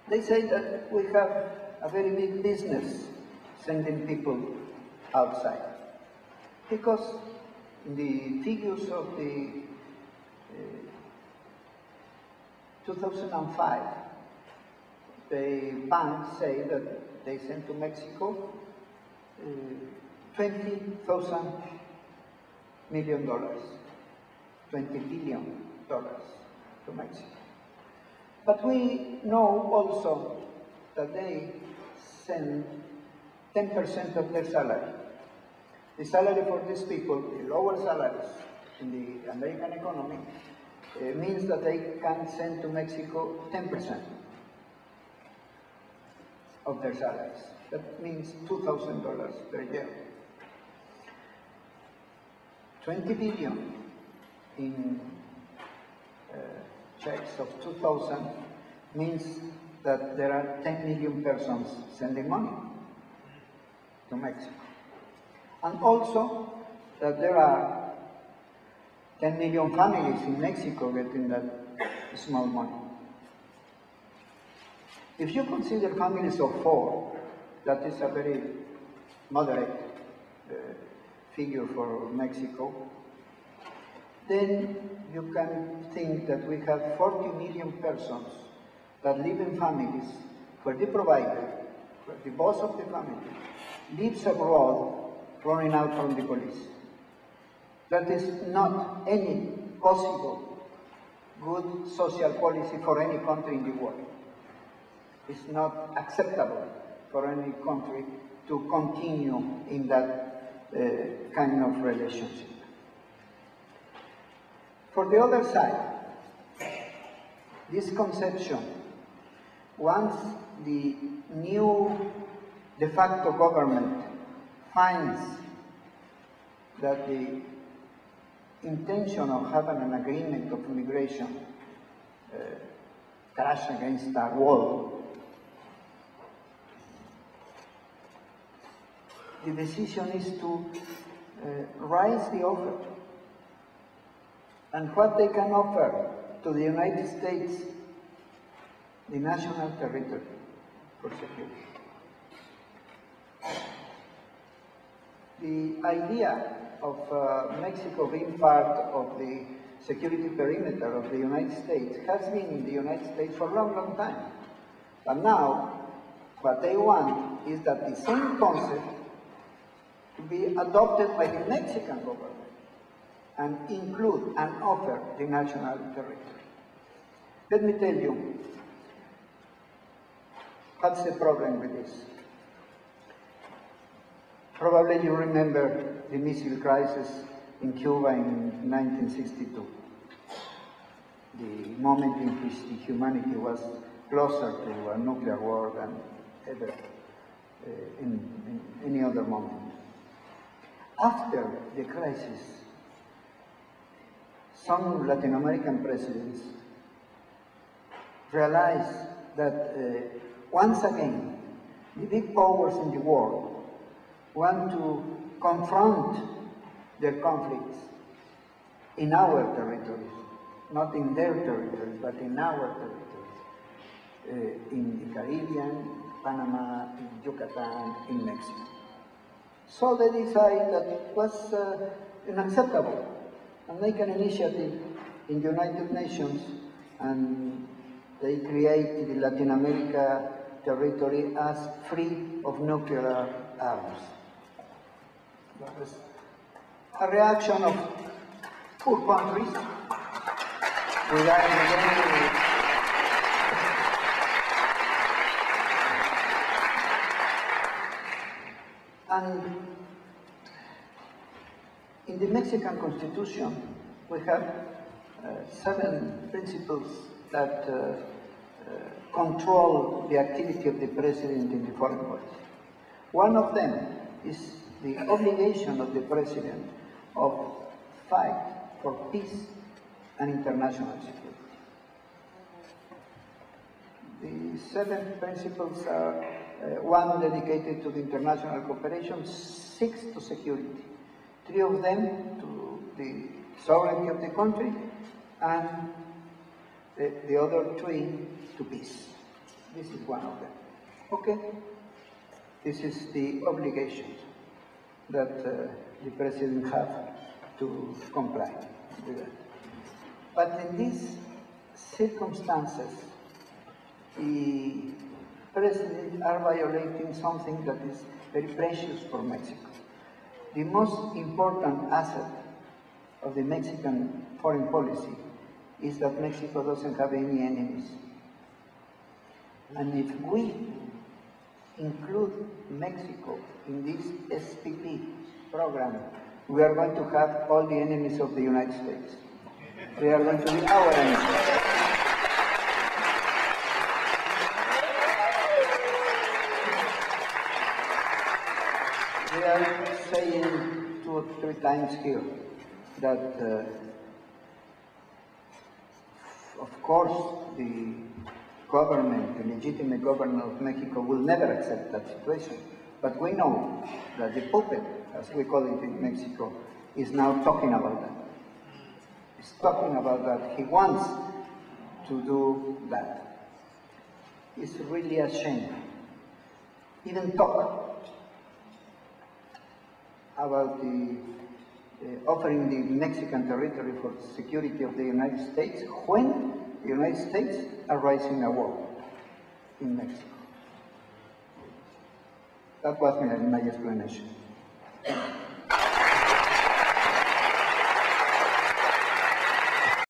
They say that we have a very big business sending people outside, because in the figures of the 2005, the banks say that they sent to Mexico $20,000 million, $20 billion to Mexico. But we know also that they send 10% of their salary. The salary for these people, the lower salaries in the American economy, means that they can send to Mexico 10% of their salaries. That means $2,000 per year. 20 billion in checks of 2,000 means that there are 10 million persons sending money to Mexico. And also that there are 10 million families in Mexico getting that small money. If you consider families of 4, that is a very moderate figure for Mexico, then you can think that we have 40 million persons that live in families where the provider, where the boss of the family, lives abroad running out from the police. That is not any possible good social policy for any country in the world. It's not acceptable for any country to continue in that kind of relationship. For the other side, this conception, once the new de facto government finds that the intention of having an agreement of immigration crash against our wall, the decision is to raise the offer. And what they can offer to the United States, the national territory for security. The idea of Mexico being part of the security perimeter of the United States has been in the United States for a long, long time. But now, what they want is that the same concept be adopted by the Mexican government and include and offer the national territory. Let me tell you, what's the problem with this? Probably you remember the missile crisis in Cuba in 1962, the moment in which the humanity was closer to a nuclear war than ever in any other moment. After the crisis, some Latin American presidents realized that once again, the big powers in the world want to confront their conflicts in our territories, not in their territories, but in our territories, in the Caribbean, Panama, in Yucatan, in Mexico. So they decided that it was unacceptable and make an initiative in the United Nations, and they create the Latin America territory as free of nuclear arms. That was a reaction of poor countries without and in the Mexican Constitution, we have 7 principles that control the activity of the president in the foreign policy. One of them is the obligation of the president of fight for peace and international security. The 7 principles are 1 dedicated to the international cooperation, 6 to security, 3 of them to the sovereignty of the country, and the other 3 to peace. This is one of them. Okay? This is the obligation that the president has to comply with that. But in these circumstances, the president are violating something that is very precious for Mexico. The most important asset of the Mexican foreign policy is that Mexico doesn't have any enemies. And if we include Mexico in this SPP program, we are going to have all the enemies of the United States. They are going to be our enemies. We are saying 2 or 3 times here that, of course, the government, the legitimate government of Mexico will never accept that situation. But we know that the puppet, as we call it in Mexico, is now talking about that. He's talking about that. He wants to do that. It's really a shame. Even talk about the offering the Mexican territory for security of the United States when the United States are rising a war in Mexico. That was my explanation.